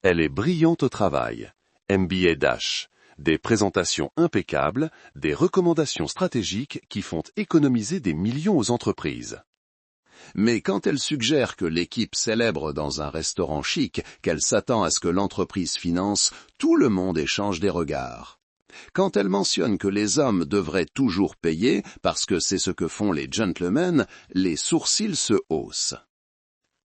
Elle est brillante au travail. MBA Dash. Des présentations impeccables, des recommandations stratégiques qui font économiser des millions aux entreprises. Mais quand elle suggère que l'équipe célèbre dans un restaurant chic, qu'elle s'attend à ce que l'entreprise finance, tout le monde échange des regards. Quand elle mentionne que les hommes devraient toujours payer parce que c'est ce que font les gentlemen, les sourcils se haussent.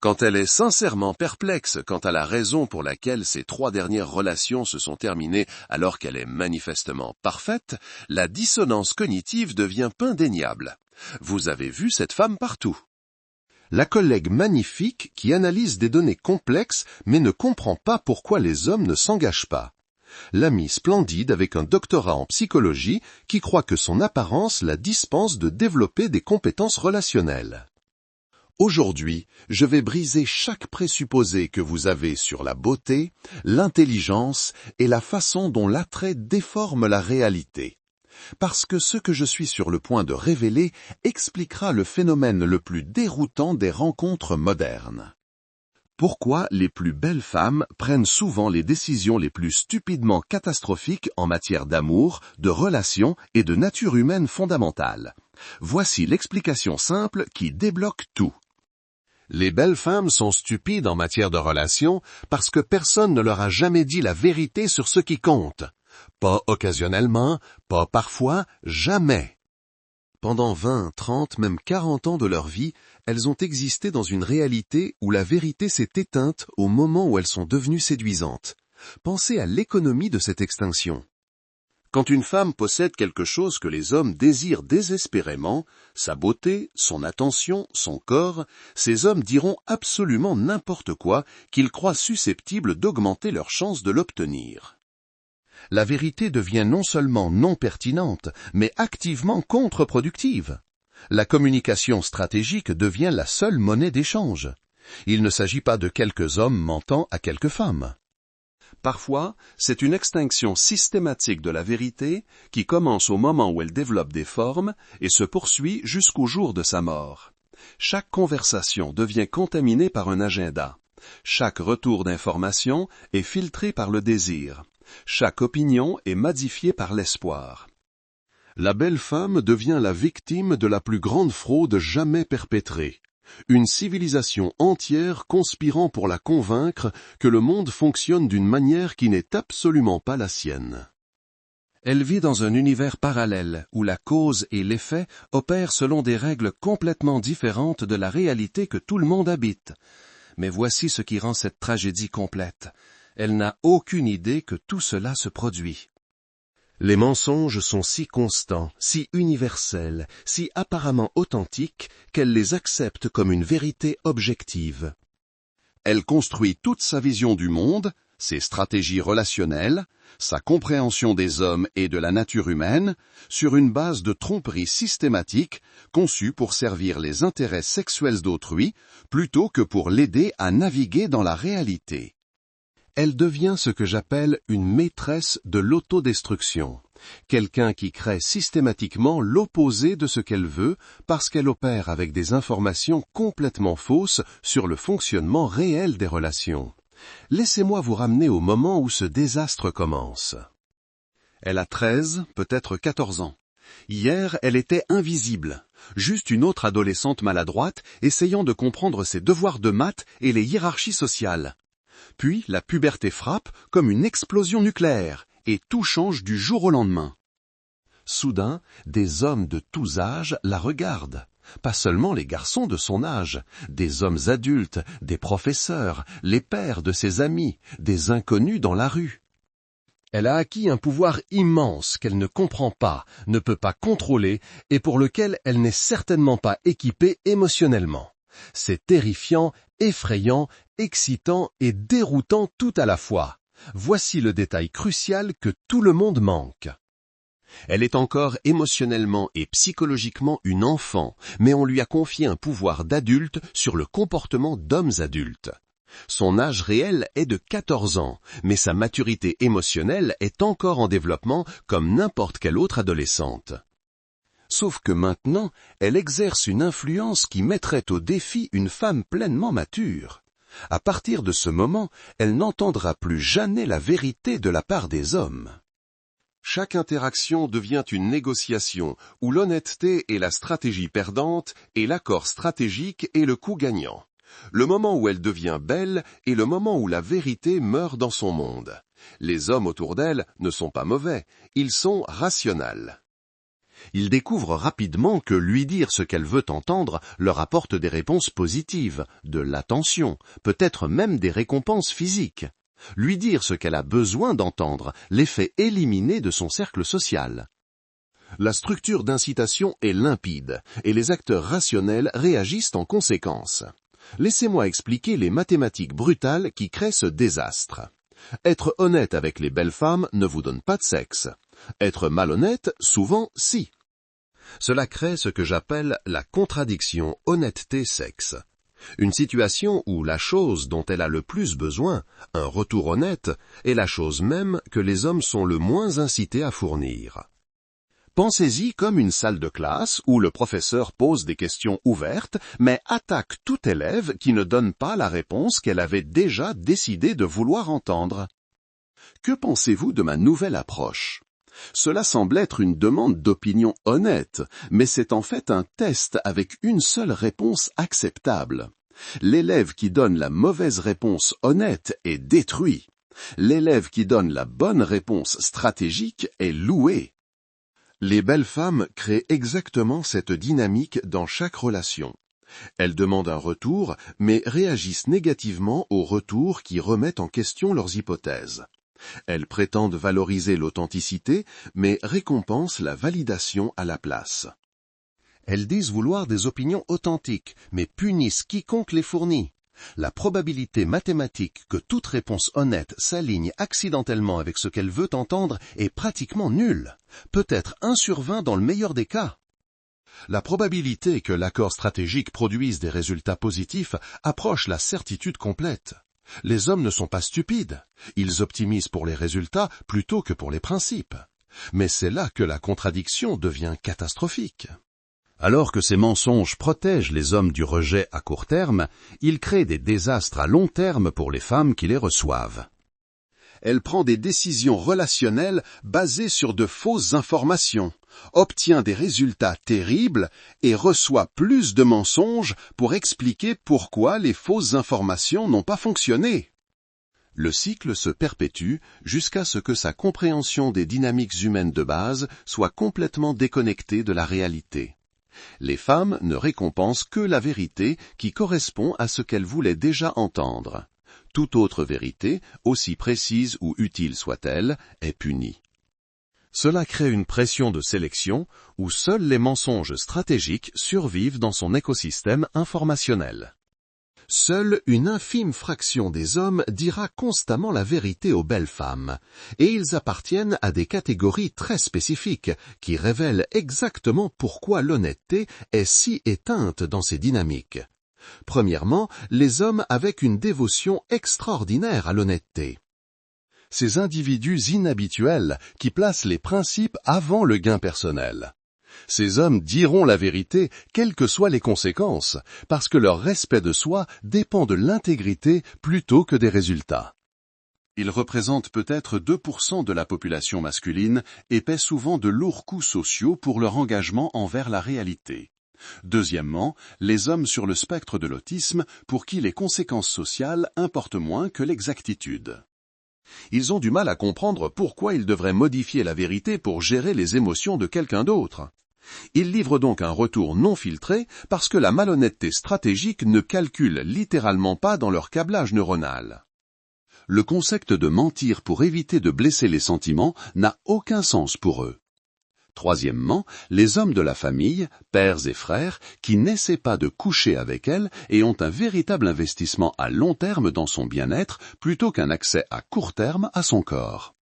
Quand elle est sincèrement perplexe quant à la raison pour laquelle ces 3 dernières relations se sont terminées alors qu'elle est manifestement parfaite, la dissonance cognitive devient indéniable. Vous avez vu cette femme partout. La collègue magnifique qui analyse des données complexes mais ne comprend pas pourquoi les hommes ne s'engagent pas. L'amie splendide avec un doctorat en psychologie qui croit que son apparence la dispense de développer des compétences relationnelles. Aujourd'hui, je vais briser chaque présupposé que vous avez sur la beauté, l'intelligence et la façon dont l'attrait déforme la réalité. Parce que ce que je suis sur le point de révéler expliquera le phénomène le plus déroutant des rencontres modernes. Pourquoi les plus belles femmes prennent souvent les décisions les plus stupidement catastrophiques en matière d'amour, de relations et de nature humaine fondamentale. Voici l'explication simple qui débloque tout. Les belles femmes sont stupides en matière de relations parce que personne ne leur a jamais dit la vérité sur ce qui compte. Pas occasionnellement, pas parfois, jamais. Pendant 20, 30, même 40 ans de leur vie, elles ont existé dans une réalité où la vérité s'est éteinte au moment où elles sont devenues séduisantes. Pensez à l'économie de cette extinction. Quand une femme possède quelque chose que les hommes désirent désespérément, sa beauté, son attention, son corps, ces hommes diront absolument n'importe quoi qu'ils croient susceptible d'augmenter leurs chances de l'obtenir. La vérité devient non seulement non pertinente, mais activement contre-productive. La communication stratégique devient la seule monnaie d'échange. Il ne s'agit pas de quelques hommes mentant à quelques femmes. Parfois, c'est une extinction systématique de la vérité qui commence au moment où elle développe des formes et se poursuit jusqu'au jour de sa mort. Chaque conversation devient contaminée par un agenda. Chaque retour d'information est filtré par le désir. Chaque opinion est modifiée par l'espoir. La belle femme devient la victime de la plus grande fraude jamais perpétrée. Une civilisation entière conspirant pour la convaincre que le monde fonctionne d'une manière qui n'est absolument pas la sienne. Elle vit dans un univers parallèle où la cause et l'effet opèrent selon des règles complètement différentes de la réalité que tout le monde habite. Mais voici ce qui rend cette tragédie complète. Elle n'a aucune idée que tout cela se produit. Les mensonges sont si constants, si universels, si apparemment authentiques qu'elle les accepte comme une vérité objective. Elle construit toute sa vision du monde, ses stratégies relationnelles, sa compréhension des hommes et de la nature humaine, sur une base de tromperie systématique conçue pour servir les intérêts sexuels d'autrui plutôt que pour l'aider à naviguer dans la réalité. Elle devient ce que j'appelle une maîtresse de l'autodestruction, quelqu'un qui crée systématiquement l'opposé de ce qu'elle veut parce qu'elle opère avec des informations complètement fausses sur le fonctionnement réel des relations. Laissez-moi vous ramener au moment où ce désastre commence. Elle a 13, peut-être 14 ans. Hier, elle était invisible, juste une autre adolescente maladroite essayant de comprendre ses devoirs de maths et les hiérarchies sociales. Puis la puberté frappe comme une explosion nucléaire et tout change du jour au lendemain. Soudain, des hommes de tous âges la regardent. Pas seulement les garçons de son âge, des hommes adultes, des professeurs, les pères de ses amis, des inconnus dans la rue. Elle a acquis un pouvoir immense qu'elle ne comprend pas, ne peut pas contrôler et pour lequel elle n'est certainement pas équipée émotionnellement. C'est terrifiant, effrayant, excitant et déroutant tout à la fois. Voici le détail crucial que tout le monde manque. Elle est encore émotionnellement et psychologiquement une enfant, mais on lui a confié un pouvoir d'adulte sur le comportement d'hommes adultes. Son âge réel est de 14 ans, mais sa maturité émotionnelle est encore en développement comme n'importe quelle autre adolescente. Sauf que maintenant, elle exerce une influence qui mettrait au défi une femme pleinement mature. À partir de ce moment, elle n'entendra plus jamais la vérité de la part des hommes. Chaque interaction devient une négociation où l'honnêteté est la stratégie perdante et l'accord stratégique est le coup gagnant. Le moment où elle devient belle est le moment où la vérité meurt dans son monde. Les hommes autour d'elle ne sont pas mauvais, ils sont rationnels. Ils découvrent rapidement que lui dire ce qu'elle veut entendre leur apporte des réponses positives, de l'attention, peut-être même des récompenses physiques. Lui dire ce qu'elle a besoin d'entendre les fait éliminer de son cercle social. La structure d'incitation est limpide, et les acteurs rationnels réagissent en conséquence. Laissez-moi expliquer les mathématiques brutales qui créent ce désastre. Être honnête avec les belles femmes ne vous donne pas de sexe. Être malhonnête, souvent, si. Cela crée ce que j'appelle la contradiction honnêteté-sexe. Une situation où la chose dont elle a le plus besoin, un retour honnête, est la chose même que les hommes sont le moins incités à fournir. Pensez-y comme une salle de classe où le professeur pose des questions ouvertes, mais attaque tout élève qui ne donne pas la réponse qu'elle avait déjà décidé de vouloir entendre. Que pensez-vous de ma nouvelle approche ? Cela semble être une demande d'opinion honnête, mais c'est en fait un test avec une seule réponse acceptable. L'élève qui donne la mauvaise réponse honnête est détruit. L'élève qui donne la bonne réponse stratégique est loué. Les belles femmes créent exactement cette dynamique dans chaque relation. Elles demandent un retour, mais réagissent négativement aux retours qui remettent en question leurs hypothèses. Elles prétendent valoriser l'authenticité, mais récompensent la validation à la place. Elles disent vouloir des opinions authentiques, mais punissent quiconque les fournit. La probabilité mathématique que toute réponse honnête s'aligne accidentellement avec ce qu'elle veut entendre est pratiquement nulle, peut-être 1 sur 20 dans le meilleur des cas. La probabilité que l'accord stratégique produise des résultats positifs approche la certitude complète. Les hommes ne sont pas stupides, ils optimisent pour les résultats plutôt que pour les principes. Mais c'est là que la contradiction devient catastrophique. Alors que ces mensonges protègent les hommes du rejet à court terme, ils créent des désastres à long terme pour les femmes qui les reçoivent. Elle prend des décisions relationnelles basées sur de fausses informations, obtient des résultats terribles et reçoit plus de mensonges pour expliquer pourquoi les fausses informations n'ont pas fonctionné. Le cycle se perpétue jusqu'à ce que sa compréhension des dynamiques humaines de base soit complètement déconnectée de la réalité. Les femmes ne récompensent que la vérité qui correspond à ce qu'elles voulaient déjà entendre. Toute autre vérité, aussi précise ou utile soit-elle, est punie. Cela crée une pression de sélection où seuls les mensonges stratégiques survivent dans son écosystème informationnel. Seule une infime fraction des hommes dira constamment la vérité aux belles femmes, et ils appartiennent à des catégories très spécifiques qui révèlent exactement pourquoi l'honnêteté est si éteinte dans ces dynamiques. Premièrement, les hommes avec une dévotion extraordinaire à l'honnêteté. Ces individus inhabituels qui placent les principes avant le gain personnel. Ces hommes diront la vérité, quelles que soient les conséquences, parce que leur respect de soi dépend de l'intégrité plutôt que des résultats. Ils représentent peut-être 2% de la population masculine et paient souvent de lourds coûts sociaux pour leur engagement envers la réalité. Deuxièmement, les hommes sur le spectre de l'autisme pour qui les conséquences sociales importent moins que l'exactitude. Ils ont du mal à comprendre pourquoi ils devraient modifier la vérité pour gérer les émotions de quelqu'un d'autre. Ils livrent donc un retour non filtré parce que la malhonnêteté stratégique ne calcule littéralement pas dans leur câblage neuronal. Le concept de mentir pour éviter de blesser les sentiments n'a aucun sens pour eux. Troisièmement, les hommes de la famille, pères et frères, qui n'essaient pas de coucher avec elle et ont un véritable investissement à long terme dans son bien-être plutôt qu'un accès à court terme à son corps.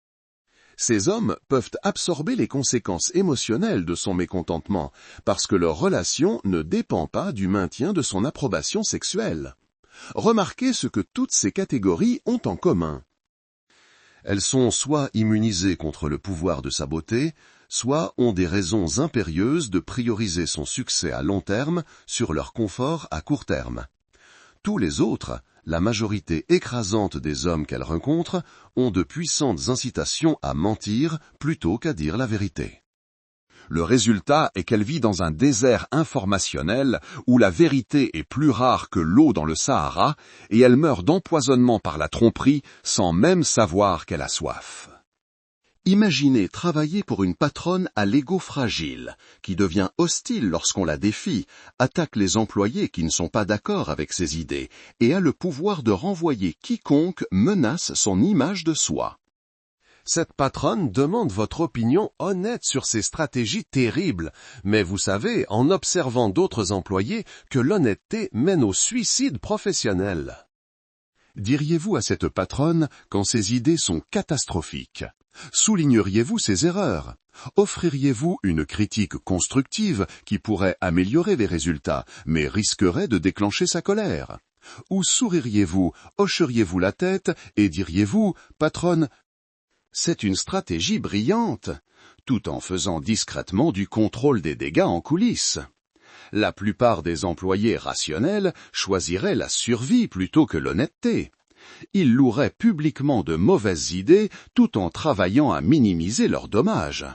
Ces hommes peuvent absorber les conséquences émotionnelles de son mécontentement parce que leur relation ne dépend pas du maintien de son approbation sexuelle. Remarquez ce que toutes ces catégories ont en commun. Elles sont soit immunisées contre le pouvoir de sa beauté, soit ont des raisons impérieuses de prioriser son succès à long terme sur leur confort à court terme. Tous les autres, la majorité écrasante des hommes qu'elles rencontrent ont de puissantes incitations à mentir plutôt qu'à dire la vérité. Le résultat est qu'elle vit dans un désert informationnel où la vérité est plus rare que l'eau dans le Sahara et elle meurt d'empoisonnement par la tromperie sans même savoir qu'elle a soif. Imaginez travailler pour une patronne à l'ego fragile, qui devient hostile lorsqu'on la défie, attaque les employés qui ne sont pas d'accord avec ses idées et a le pouvoir de renvoyer quiconque menace son image de soi. Cette patronne demande votre opinion honnête sur ces stratégies terribles, mais vous savez, en observant d'autres employés, que l'honnêteté mène au suicide professionnel. Diriez-vous à cette patronne quand ses idées sont catastrophiques? Souligneriez-vous ses erreurs? Offririez-vous une critique constructive qui pourrait améliorer les résultats, mais risquerait de déclencher sa colère? Ou souririez-vous, hocheriez-vous la tête et diriez-vous, patronne, c'est une stratégie brillante, tout en faisant discrètement du contrôle des dégâts en coulisses. La plupart des employés rationnels choisiraient la survie plutôt que l'honnêteté. Ils loueraient publiquement de mauvaises idées tout en travaillant à minimiser leurs dommages.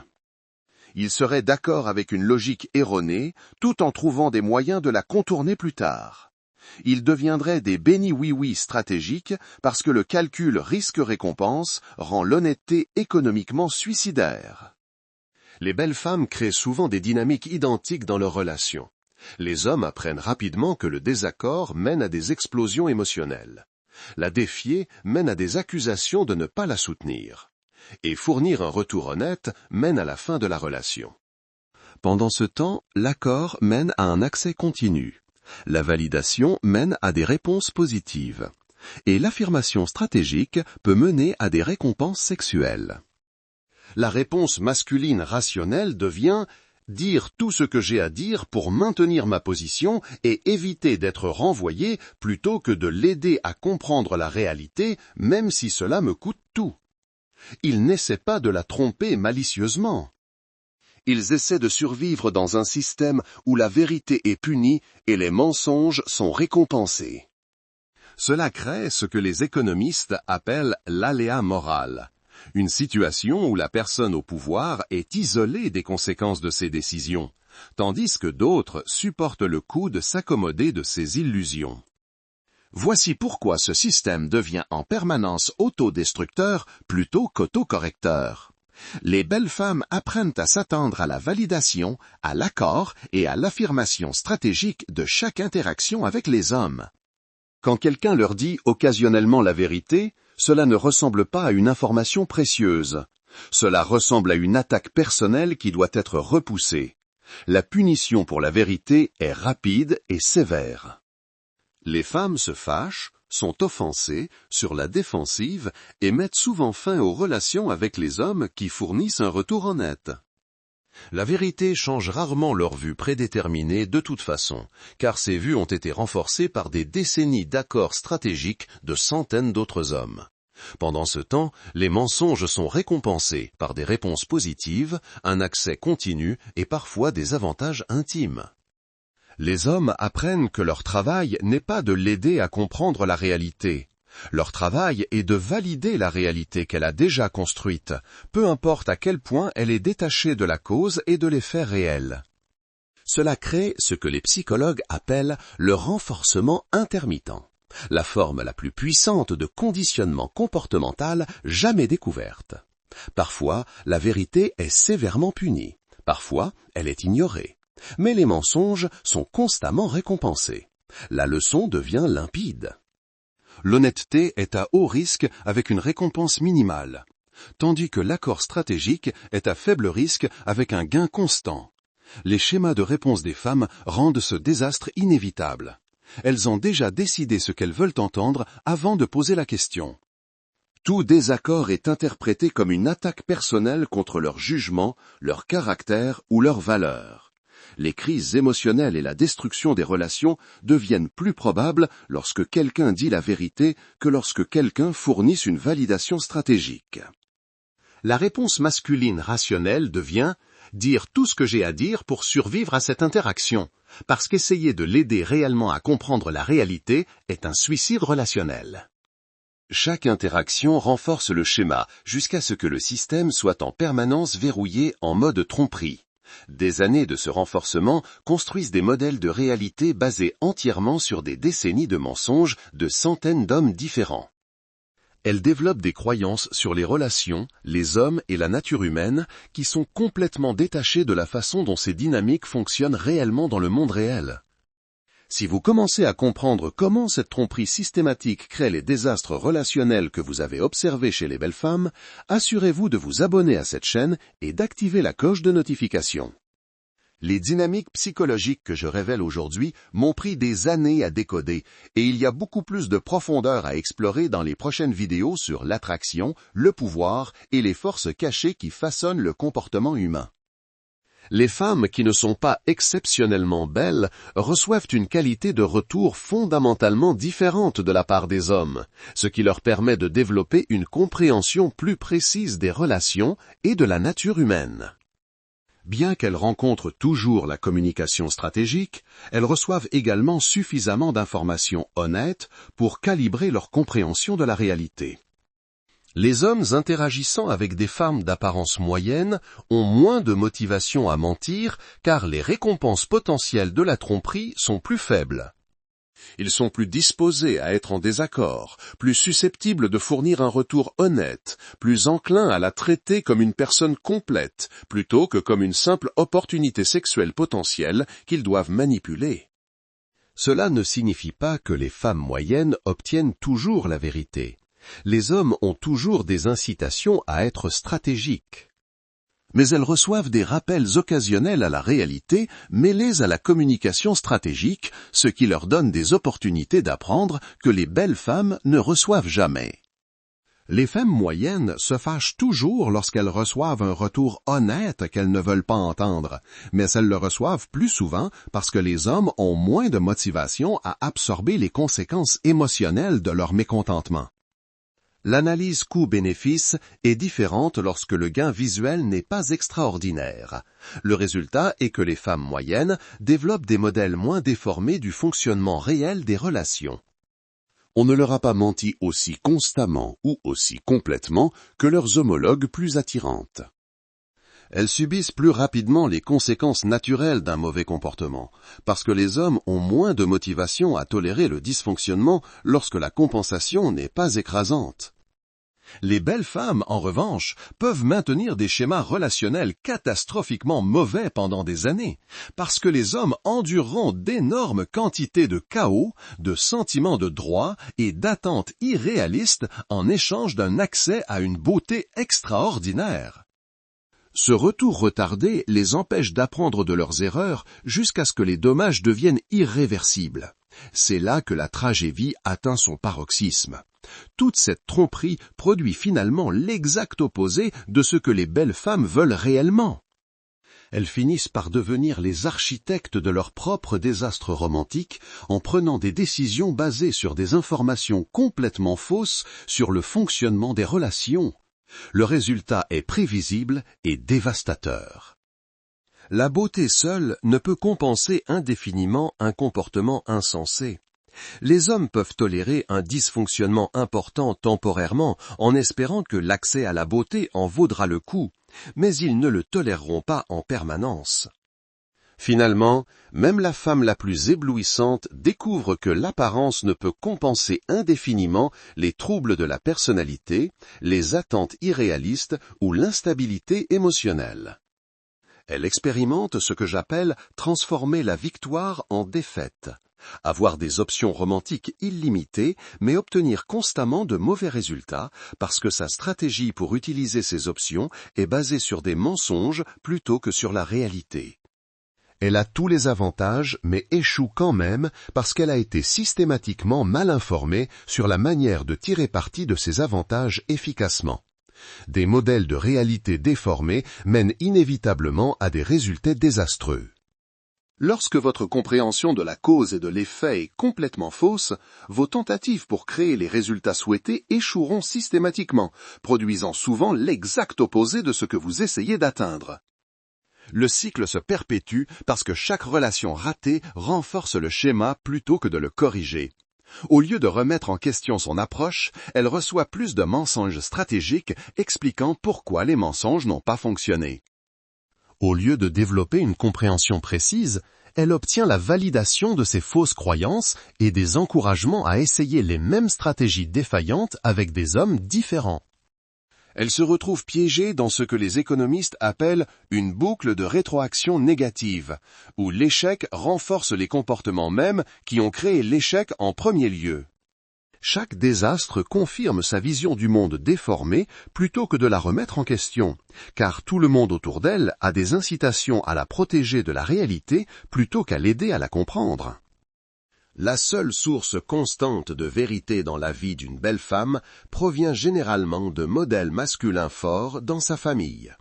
Ils seraient d'accord avec une logique erronée tout en trouvant des moyens de la contourner plus tard. Ils deviendraient des béni-oui-oui stratégiques parce que le calcul risque-récompense rend l'honnêteté économiquement suicidaire. Les belles femmes créent souvent des dynamiques identiques dans leurs relations. Les hommes apprennent rapidement que le désaccord mène à des explosions émotionnelles. La défier mène à des accusations de ne pas la soutenir. Et fournir un retour honnête mène à la fin de la relation. Pendant ce temps, l'accord mène à un accès continu. La validation mène à des réponses positives. Et l'affirmation stratégique peut mener à des récompenses sexuelles. La réponse masculine rationnelle devient « dire tout ce que j'ai à dire pour maintenir ma position et éviter d'être renvoyé plutôt que de l'aider à comprendre la réalité, même si cela me coûte tout. » Ils n'essaient pas de la tromper malicieusement. Ils essaient de survivre dans un système où la vérité est punie et les mensonges sont récompensés. Cela crée ce que les économistes appellent l'aléa moral, une situation où la personne au pouvoir est isolée des conséquences de ses décisions, tandis que d'autres supportent le coût de s'accommoder de ses illusions. Voici pourquoi ce système devient en permanence autodestructeur plutôt qu'autocorrecteur. Les belles femmes apprennent à s'attendre à la validation, à l'accord et à l'affirmation stratégique de chaque interaction avec les hommes. Quand quelqu'un leur dit occasionnellement la vérité, cela ne ressemble pas à une information précieuse. Cela ressemble à une attaque personnelle qui doit être repoussée. La punition pour la vérité est rapide et sévère. Les femmes se fâchent, sont offensées, sur la défensive et mettent souvent fin aux relations avec les hommes qui fournissent un retour honnête. La vérité change rarement leur vue prédéterminée de toute façon, car ces vues ont été renforcées par des décennies d'accords stratégiques de centaines d'autres hommes. Pendant ce temps, les mensonges sont récompensés par des réponses positives, un accès continu et parfois des avantages intimes. Les hommes apprennent que leur travail n'est pas de l'aider à comprendre la réalité. Leur travail est de valider la réalité qu'elle a déjà construite, peu importe à quel point elle est détachée de la cause et de l'effet réel. Cela crée ce que les psychologues appellent le renforcement intermittent, la forme la plus puissante de conditionnement comportemental jamais découverte. Parfois, la vérité est sévèrement punie, parfois, elle est ignorée. Mais les mensonges sont constamment récompensés. La leçon devient limpide. L'honnêteté est à haut risque avec une récompense minimale, tandis que l'accord stratégique est à faible risque avec un gain constant. Les schémas de réponse des femmes rendent ce désastre inévitable. Elles ont déjà décidé ce qu'elles veulent entendre avant de poser la question. Tout désaccord est interprété comme une attaque personnelle contre leur jugement, leur caractère ou leurs valeurs. Les crises émotionnelles et la destruction des relations deviennent plus probables lorsque quelqu'un dit la vérité que lorsque quelqu'un fournisse une validation stratégique. La réponse masculine rationnelle devient dire tout ce que j'ai à dire pour survivre à cette interaction, parce qu'essayer de l'aider réellement à comprendre la réalité est un suicide relationnel. Chaque interaction renforce le schéma jusqu'à ce que le système soit en permanence verrouillé en mode tromperie. Des années de ce renforcement construisent des modèles de réalité basés entièrement sur des décennies de mensonges de centaines d'hommes différents. Elles développent des croyances sur les relations, les hommes et la nature humaine qui sont complètement détachées de la façon dont ces dynamiques fonctionnent réellement dans le monde réel. Si vous commencez à comprendre comment cette tromperie systématique crée les désastres relationnels que vous avez observés chez les belles femmes, assurez-vous de vous abonner à cette chaîne et d'activer la cloche de notification. Les dynamiques psychologiques que je révèle aujourd'hui m'ont pris des années à décoder et il y a beaucoup plus de profondeur à explorer dans les prochaines vidéos sur l'attraction, le pouvoir et les forces cachées qui façonnent le comportement humain. Les femmes qui ne sont pas exceptionnellement belles reçoivent une qualité de retour fondamentalement différente de la part des hommes, ce qui leur permet de développer une compréhension plus précise des relations et de la nature humaine. Bien qu'elles rencontrent toujours la communication stratégique, elles reçoivent également suffisamment d'informations honnêtes pour calibrer leur compréhension de la réalité. Les hommes interagissant avec des femmes d'apparence moyenne ont moins de motivation à mentir car les récompenses potentielles de la tromperie sont plus faibles. Ils sont plus disposés à être en désaccord, plus susceptibles de fournir un retour honnête, plus enclins à la traiter comme une personne complète, plutôt que comme une simple opportunité sexuelle potentielle qu'ils doivent manipuler. Cela ne signifie pas que les femmes moyennes obtiennent toujours la vérité. Les hommes ont toujours des incitations à être stratégiques. Mais elles reçoivent des rappels occasionnels à la réalité mêlés à la communication stratégique, ce qui leur donne des opportunités d'apprendre que les belles femmes ne reçoivent jamais. Les femmes moyennes se fâchent toujours lorsqu'elles reçoivent un retour honnête qu'elles ne veulent pas entendre, mais elles le reçoivent plus souvent parce que les hommes ont moins de motivation à absorber les conséquences émotionnelles de leur mécontentement. L'analyse coût-bénéfice est différente lorsque le gain visuel n'est pas extraordinaire. Le résultat est que les femmes moyennes développent des modèles moins déformés du fonctionnement réel des relations. On ne leur a pas menti aussi constamment ou aussi complètement que leurs homologues plus attirantes. Elles subissent plus rapidement les conséquences naturelles d'un mauvais comportement, parce que les hommes ont moins de motivation à tolérer le dysfonctionnement lorsque la compensation n'est pas écrasante. Les belles femmes, en revanche, peuvent maintenir des schémas relationnels catastrophiquement mauvais pendant des années, parce que les hommes endureront d'énormes quantités de chaos, de sentiments de droit et d'attentes irréalistes en échange d'un accès à une beauté extraordinaire. Ce retour retardé les empêche d'apprendre de leurs erreurs jusqu'à ce que les dommages deviennent irréversibles. C'est là que la tragédie atteint son paroxysme. Toute cette tromperie produit finalement l'exact opposé de ce que les belles femmes veulent réellement. Elles finissent par devenir les architectes de leur propre désastre romantique en prenant des décisions basées sur des informations complètement fausses sur le fonctionnement des relations. Le résultat est prévisible et dévastateur. La beauté seule ne peut compenser indéfiniment un comportement insensé. Les hommes peuvent tolérer un dysfonctionnement important temporairement en espérant que l'accès à la beauté en vaudra le coup, mais ils ne le toléreront pas en permanence. Finalement, même la femme la plus éblouissante découvre que l'apparence ne peut compenser indéfiniment les troubles de la personnalité, les attentes irréalistes ou l'instabilité émotionnelle. Elle expérimente ce que j'appelle transformer la victoire en défaite. Avoir des options romantiques illimitées, mais obtenir constamment de mauvais résultats parce que sa stratégie pour utiliser ces options est basée sur des mensonges plutôt que sur la réalité. Elle a tous les avantages, mais échoue quand même parce qu'elle a été systématiquement mal informée sur la manière de tirer parti de ces avantages efficacement. Des modèles de réalité déformés mènent inévitablement à des résultats désastreux. Lorsque votre compréhension de la cause et de l'effet est complètement fausse, vos tentatives pour créer les résultats souhaités échoueront systématiquement, produisant souvent l'exact opposé de ce que vous essayez d'atteindre. Le cycle se perpétue parce que chaque relation ratée renforce le schéma plutôt que de le corriger. Au lieu de remettre en question son approche, elle reçoit plus de mensonges stratégiques expliquant pourquoi les mensonges n'ont pas fonctionné. Au lieu de développer une compréhension précise, elle obtient la validation de ses fausses croyances et des encouragements à essayer les mêmes stratégies défaillantes avec des hommes différents. Elle se retrouve piégée dans ce que les économistes appellent une boucle de rétroaction négative, où l'échec renforce les comportements mêmes qui ont créé l'échec en premier lieu. Chaque désastre confirme sa vision du monde déformée plutôt que de la remettre en question, car tout le monde autour d'elle a des incitations à la protéger de la réalité plutôt qu'à l'aider à la comprendre. La seule source constante de vérité dans la vie d'une belle femme provient généralement de modèles masculins forts dans sa famille.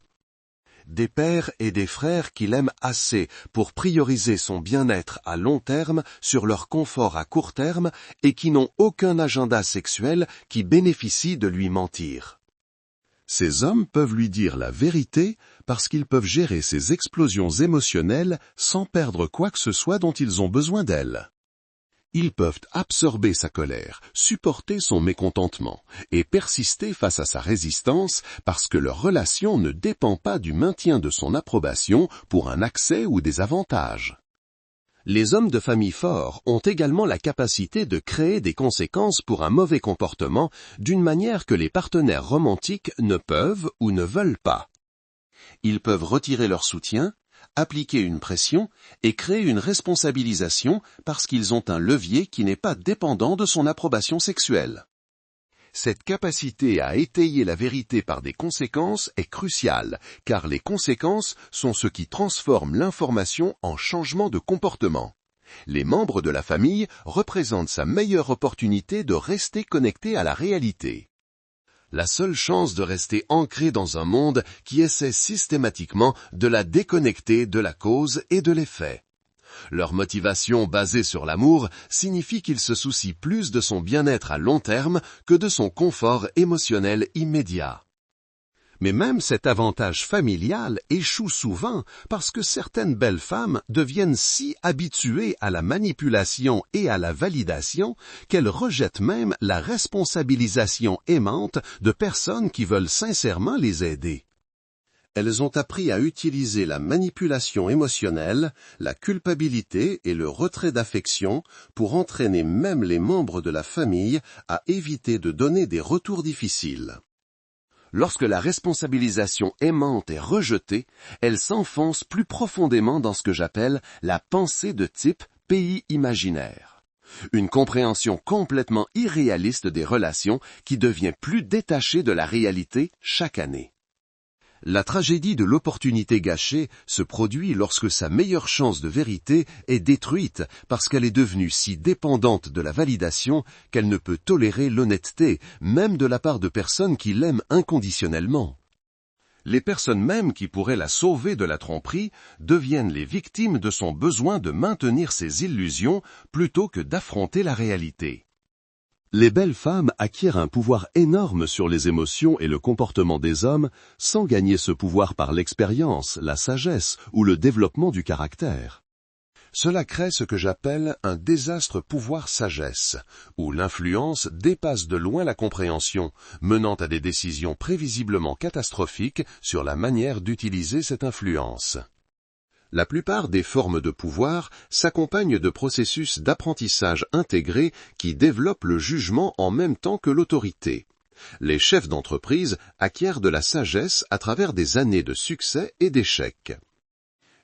Des pères et des frères qui l'aiment assez pour prioriser son bien-être à long terme sur leur confort à court terme et qui n'ont aucun agenda sexuel qui bénéficie de lui mentir. Ces hommes peuvent lui dire la vérité parce qu'ils peuvent gérer ses explosions émotionnelles sans perdre quoi que ce soit dont ils ont besoin d'elle. Ils peuvent absorber sa colère, supporter son mécontentement et persister face à sa résistance parce que leur relation ne dépend pas du maintien de son approbation pour un accès ou des avantages. Les hommes de famille forts ont également la capacité de créer des conséquences pour un mauvais comportement d'une manière que les partenaires romantiques ne peuvent ou ne veulent pas. Ils peuvent retirer leur soutien, appliquer une pression et créer une responsabilisation parce qu'ils ont un levier qui n'est pas dépendant de son approbation sexuelle. Cette capacité à étayer la vérité par des conséquences est cruciale, car les conséquences sont ce qui transforme l'information en changement de comportement. Les membres de la famille représentent sa meilleure opportunité de rester connectés à la réalité. La seule chance de rester ancré dans un monde qui essaie systématiquement de la déconnecter de la cause et de l'effet. Leur motivation basée sur l'amour signifie qu'ils se soucient plus de son bien-être à long terme que de son confort émotionnel immédiat. Mais même cet avantage familial échoue souvent parce que certaines belles femmes deviennent si habituées à la manipulation et à la validation qu'elles rejettent même la responsabilisation aimante de personnes qui veulent sincèrement les aider. Elles ont appris à utiliser la manipulation émotionnelle, la culpabilité et le retrait d'affection pour entraîner même les membres de la famille à éviter de donner des retours difficiles. Lorsque la responsabilisation aimante est rejetée, elle s'enfonce plus profondément dans ce que j'appelle la pensée de type pays imaginaire. Une compréhension complètement irréaliste des relations qui devient plus détachée de la réalité chaque année. La tragédie de l'opportunité gâchée se produit lorsque sa meilleure chance de vérité est détruite parce qu'elle est devenue si dépendante de la validation qu'elle ne peut tolérer l'honnêteté, même de la part de personnes qui l'aiment inconditionnellement. Les personnes même qui pourraient la sauver de la tromperie deviennent les victimes de son besoin de maintenir ses illusions plutôt que d'affronter la réalité. Les belles femmes acquièrent un pouvoir énorme sur les émotions et le comportement des hommes sans gagner ce pouvoir par l'expérience, la sagesse ou le développement du caractère. Cela crée ce que j'appelle un désastre pouvoir-sagesse, où l'influence dépasse de loin la compréhension, menant à des décisions prévisiblement catastrophiques sur la manière d'utiliser cette influence. La plupart des formes de pouvoir s'accompagnent de processus d'apprentissage intégrés qui développent le jugement en même temps que l'autorité. Les chefs d'entreprise acquièrent de la sagesse à travers des années de succès et d'échecs.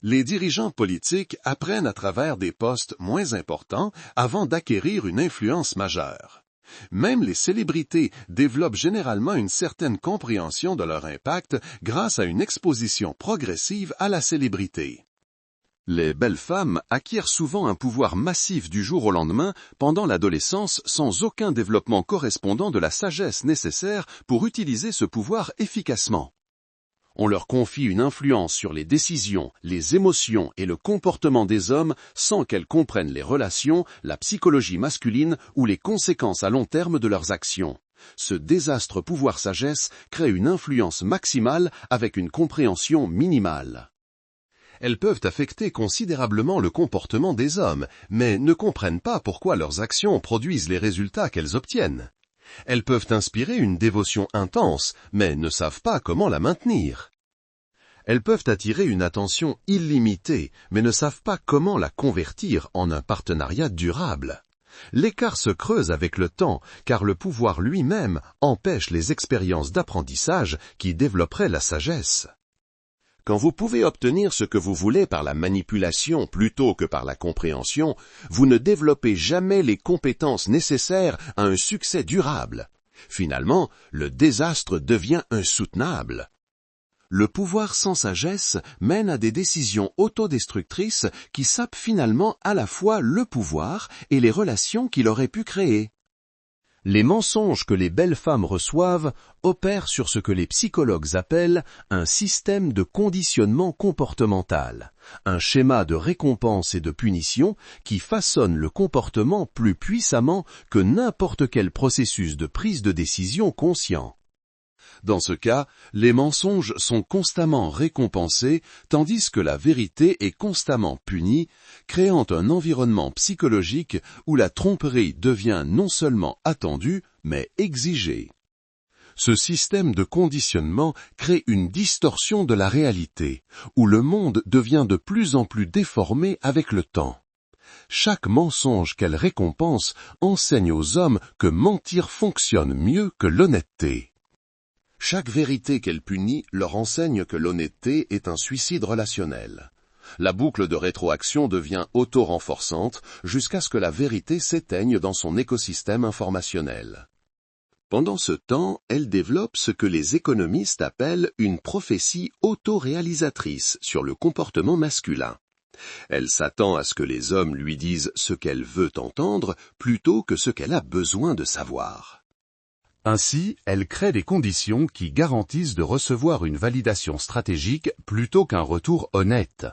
Les dirigeants politiques apprennent à travers des postes moins importants avant d'acquérir une influence majeure. Même les célébrités développent généralement une certaine compréhension de leur impact grâce à une exposition progressive à la célébrité. Les belles femmes acquièrent souvent un pouvoir massif du jour au lendemain pendant l'adolescence sans aucun développement correspondant de la sagesse nécessaire pour utiliser ce pouvoir efficacement. On leur confie une influence sur les décisions, les émotions et le comportement des hommes sans qu'elles comprennent les relations, la psychologie masculine ou les conséquences à long terme de leurs actions. Ce désastre pouvoir-sagesse crée une influence maximale avec une compréhension minimale. Elles peuvent affecter considérablement le comportement des hommes, mais ne comprennent pas pourquoi leurs actions produisent les résultats qu'elles obtiennent. Elles peuvent inspirer une dévotion intense, mais ne savent pas comment la maintenir. Elles peuvent attirer une attention illimitée, mais ne savent pas comment la convertir en un partenariat durable. L'écart se creuse avec le temps, car le pouvoir lui-même empêche les expériences d'apprentissage qui développeraient la sagesse. Quand vous pouvez obtenir ce que vous voulez par la manipulation plutôt que par la compréhension, vous ne développez jamais les compétences nécessaires à un succès durable. Finalement, le désastre devient insoutenable. Le pouvoir sans sagesse mène à des décisions autodestructrices qui sapent finalement à la fois le pouvoir et les relations qu'il aurait pu créer. Les mensonges que les belles femmes reçoivent opèrent sur ce que les psychologues appellent un système de conditionnement comportemental, un schéma de récompense et de punition qui façonne le comportement plus puissamment que n'importe quel processus de prise de décision conscient. Dans ce cas, les mensonges sont constamment récompensés, tandis que la vérité est constamment punie, créant un environnement psychologique où la tromperie devient non seulement attendue, mais exigée. Ce système de conditionnement crée une distorsion de la réalité, où le monde devient de plus en plus déformé avec le temps. Chaque mensonge qu'elle récompense enseigne aux hommes que mentir fonctionne mieux que l'honnêteté. Chaque vérité qu'elle punit leur enseigne que l'honnêteté est un suicide relationnel. La boucle de rétroaction devient auto-renforçante jusqu'à ce que la vérité s'éteigne dans son écosystème informationnel. Pendant ce temps, elle développe ce que les économistes appellent une prophétie auto-réalisatrice sur le comportement masculin. Elle s'attend à ce que les hommes lui disent ce qu'elle veut entendre plutôt que ce qu'elle a besoin de savoir. Ainsi, elle crée des conditions qui garantissent de recevoir une validation stratégique plutôt qu'un retour honnête.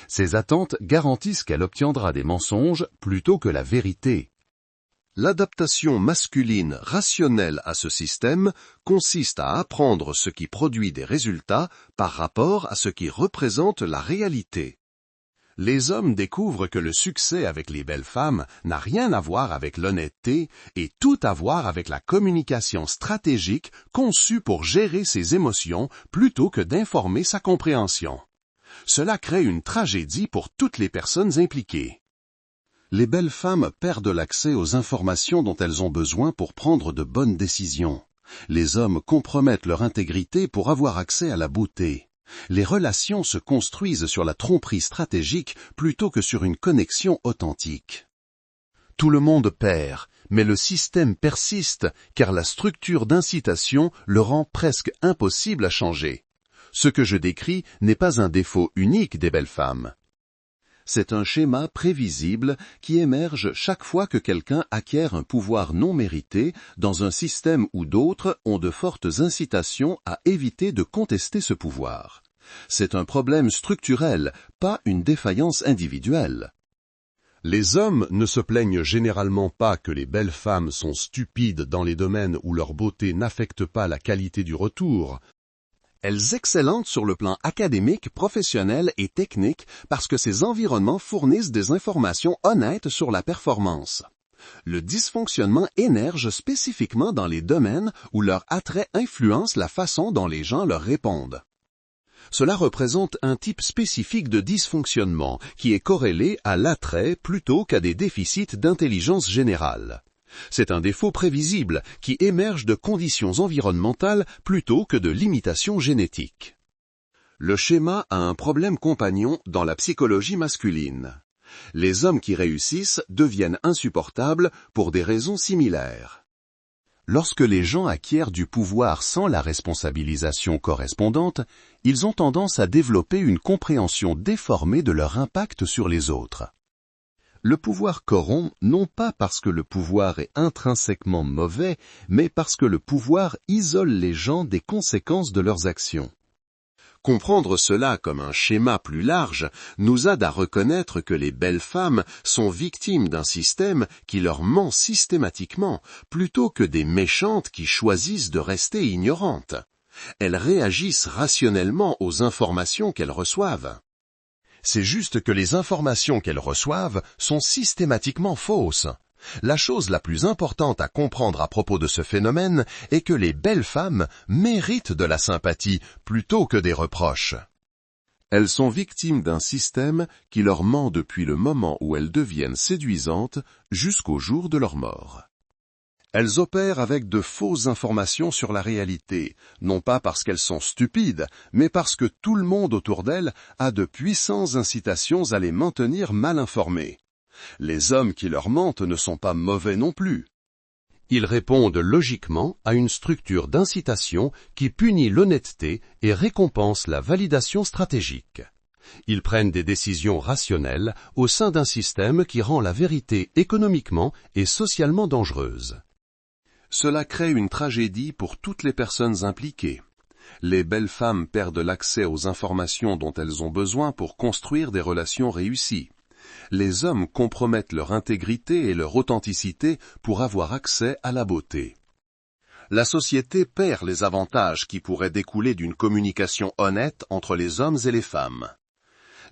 Ces attentes garantissent qu'elle obtiendra des mensonges plutôt que la vérité. L'adaptation masculine rationnelle à ce système consiste à apprendre ce qui produit des résultats par rapport à ce qui représente la réalité. Les hommes découvrent que le succès avec les belles femmes n'a rien à voir avec l'honnêteté et tout à voir avec la communication stratégique conçue pour gérer ses émotions plutôt que d'informer sa compréhension. Cela crée une tragédie pour toutes les personnes impliquées. Les belles femmes perdent l'accès aux informations dont elles ont besoin pour prendre de bonnes décisions. Les hommes compromettent leur intégrité pour avoir accès à la beauté. Les relations se construisent sur la tromperie stratégique plutôt que sur une connexion authentique. Tout le monde perd, mais le système persiste car la structure d'incitation le rend presque impossible à changer. Ce que je décris n'est pas un défaut unique des belles femmes. C'est un schéma prévisible qui émerge chaque fois que quelqu'un acquiert un pouvoir non mérité dans un système où d'autres ont de fortes incitations à éviter de contester ce pouvoir. C'est un problème structurel, pas une défaillance individuelle. Les hommes ne se plaignent généralement pas que les belles femmes sont stupides dans les domaines où leur beauté n'affecte pas la qualité du retour. Elles excellentes sur le plan académique, professionnel et technique parce que ces environnements fournissent des informations honnêtes sur la performance. Le dysfonctionnement émerge spécifiquement dans les domaines où leur attrait influence la façon dont les gens leur répondent. Cela représente un type spécifique de dysfonctionnement qui est corrélé à l'attrait plutôt qu'à des déficits d'intelligence générale. C'est un défaut prévisible qui émerge de conditions environnementales plutôt que de limitations génétiques. Le schéma a un problème compagnon dans la psychologie masculine. Les hommes qui réussissent deviennent insupportables pour des raisons similaires. Lorsque les gens acquièrent du pouvoir sans la responsabilisation correspondante, ils ont tendance à développer une compréhension déformée de leur impact sur les autres. Le pouvoir corrompt non pas parce que le pouvoir est intrinsèquement mauvais, mais parce que le pouvoir isole les gens des conséquences de leurs actions. Comprendre cela comme un schéma plus large nous aide à reconnaître que les belles femmes sont victimes d'un système qui leur ment systématiquement, plutôt que des méchantes qui choisissent de rester ignorantes. Elles réagissent rationnellement aux informations qu'elles reçoivent. C'est juste que les informations qu'elles reçoivent sont systématiquement fausses. La chose la plus importante à comprendre à propos de ce phénomène est que les belles femmes méritent de la sympathie plutôt que des reproches. Elles sont victimes d'un système qui leur ment depuis le moment où elles deviennent séduisantes jusqu'au jour de leur mort. Elles opèrent avec de fausses informations sur la réalité, non pas parce qu'elles sont stupides, mais parce que tout le monde autour d'elles a de puissantes incitations à les maintenir mal informées. Les hommes qui leur mentent ne sont pas mauvais non plus. Ils répondent logiquement à une structure d'incitation qui punit l'honnêteté et récompense la validation stratégique. Ils prennent des décisions rationnelles au sein d'un système qui rend la vérité économiquement et socialement dangereuse. Cela crée une tragédie pour toutes les personnes impliquées. Les belles femmes perdent l'accès aux informations dont elles ont besoin pour construire des relations réussies. Les hommes compromettent leur intégrité et leur authenticité pour avoir accès à la beauté. La société perd les avantages qui pourraient découler d'une communication honnête entre les hommes et les femmes.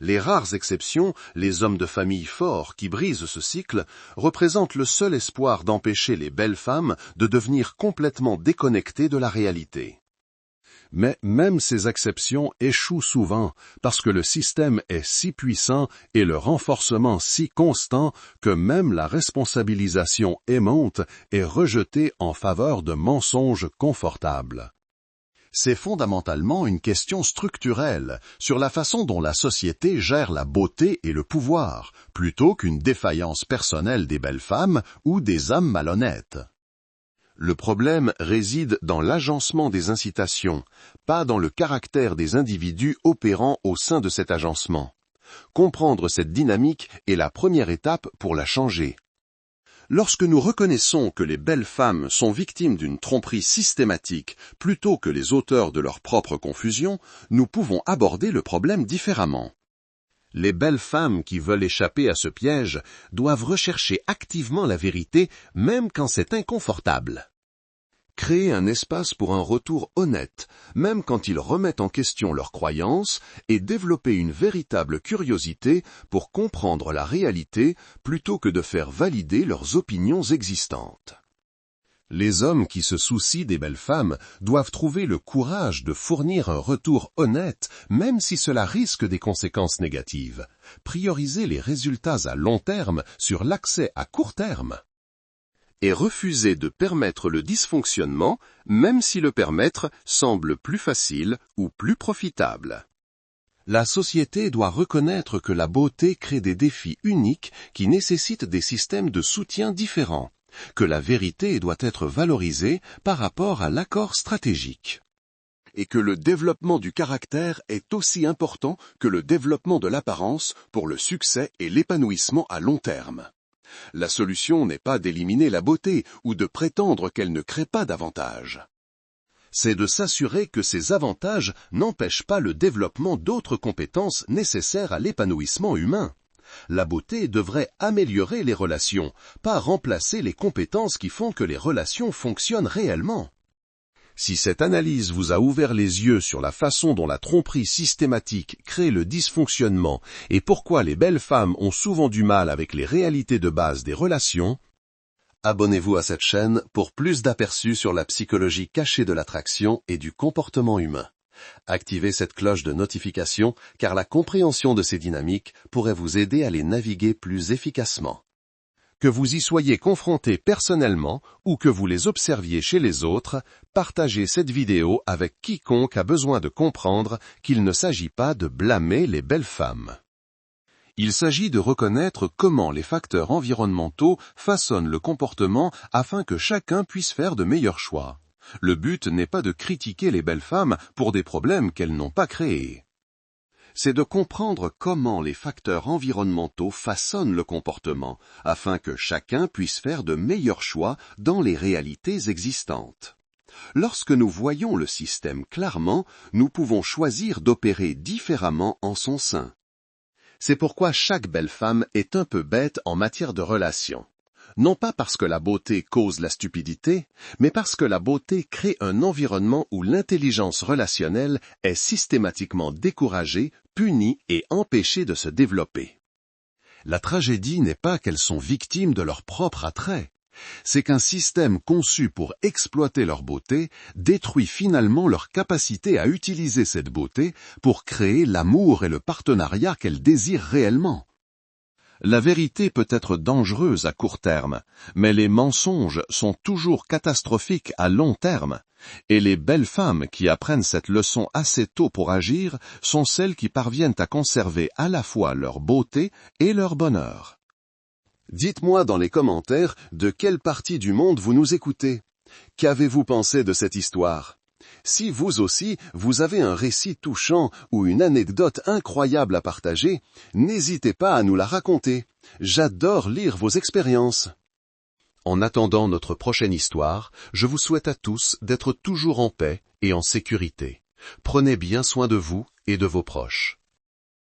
Les rares exceptions, les hommes de famille forts qui brisent ce cycle, représentent le seul espoir d'empêcher les belles femmes de devenir complètement déconnectées de la réalité. Mais même ces exceptions échouent souvent parce que le système est si puissant et le renforcement si constant que même la responsabilisation aimante est rejetée en faveur de mensonges confortables. C'est fondamentalement une question structurelle sur la façon dont la société gère la beauté et le pouvoir, plutôt qu'une défaillance personnelle des belles femmes ou des hommes malhonnêtes. Le problème réside dans l'agencement des incitations, pas dans le caractère des individus opérant au sein de cet agencement. Comprendre cette dynamique est la première étape pour la changer. Lorsque nous reconnaissons que les belles femmes sont victimes d'une tromperie systématique plutôt que les auteurs de leur propre confusion, nous pouvons aborder le problème différemment. Les belles femmes qui veulent échapper à ce piège doivent rechercher activement la vérité même quand c'est inconfortable. Créer un espace pour un retour honnête, même quand ils remettent en question leurs croyances, et développer une véritable curiosité pour comprendre la réalité plutôt que de faire valider leurs opinions existantes. Les hommes qui se soucient des belles femmes doivent trouver le courage de fournir un retour honnête, même si cela risque des conséquences négatives. Prioriser les résultats à long terme sur l'accès à court terme. Et refuser de permettre le dysfonctionnement, même si le permettre semble plus facile ou plus profitable. La société doit reconnaître que la beauté crée des défis uniques qui nécessitent des systèmes de soutien différents, que la vérité doit être valorisée par rapport à l'accord stratégique, et que le développement du caractère est aussi important que le développement de l'apparence pour le succès et l'épanouissement à long terme. La solution n'est pas d'éliminer la beauté ou de prétendre qu'elle ne crée pas d'avantages. C'est de s'assurer que ces avantages n'empêchent pas le développement d'autres compétences nécessaires à l'épanouissement humain. La beauté devrait améliorer les relations, pas remplacer les compétences qui font que les relations fonctionnent réellement. Si cette analyse vous a ouvert les yeux sur la façon dont la tromperie systématique crée le dysfonctionnement et pourquoi les belles femmes ont souvent du mal avec les réalités de base des relations, abonnez-vous à cette chaîne pour plus d'aperçus sur la psychologie cachée de l'attraction et du comportement humain. Activez cette cloche de notification car la compréhension de ces dynamiques pourrait vous aider à les naviguer plus efficacement. Que vous y soyez confronté personnellement ou que vous les observiez chez les autres, partagez cette vidéo avec quiconque a besoin de comprendre qu'il ne s'agit pas de blâmer les belles femmes. Il s'agit de reconnaître comment les facteurs environnementaux façonnent le comportement afin que chacun puisse faire de meilleurs choix. Le but n'est pas de critiquer les belles femmes pour des problèmes qu'elles n'ont pas créés. C'est de comprendre comment les facteurs environnementaux façonnent le comportement, afin que chacun puisse faire de meilleurs choix dans les réalités existantes. Lorsque nous voyons le système clairement, nous pouvons choisir d'opérer différemment en son sein. C'est pourquoi chaque belle femme est un peu bête en matière de relations. non pas parce que la beauté cause la stupidité, mais parce que la beauté crée un environnement où l'intelligence relationnelle est systématiquement découragée, punie et empêchée de se développer. La tragédie n'est pas qu'elles sont victimes de leur propre attrait. C'est qu'un système conçu pour exploiter leur beauté détruit finalement leur capacité à utiliser cette beauté pour créer l'amour et le partenariat qu'elles désirent réellement. La vérité peut être dangereuse à court terme, mais les mensonges sont toujours catastrophiques à long terme, et les belles femmes qui apprennent cette leçon assez tôt pour agir sont celles qui parviennent à conserver à la fois leur beauté et leur bonheur. Dites-moi dans les commentaires de quelle partie du monde vous nous écoutez. Qu'avez-vous pensé de cette histoire? Si vous aussi, vous avez un récit touchant ou une anecdote incroyable à partager, n'hésitez pas à nous la raconter. J'adore lire vos expériences. En attendant notre prochaine histoire, je vous souhaite à tous d'être toujours en paix et en sécurité. Prenez bien soin de vous et de vos proches.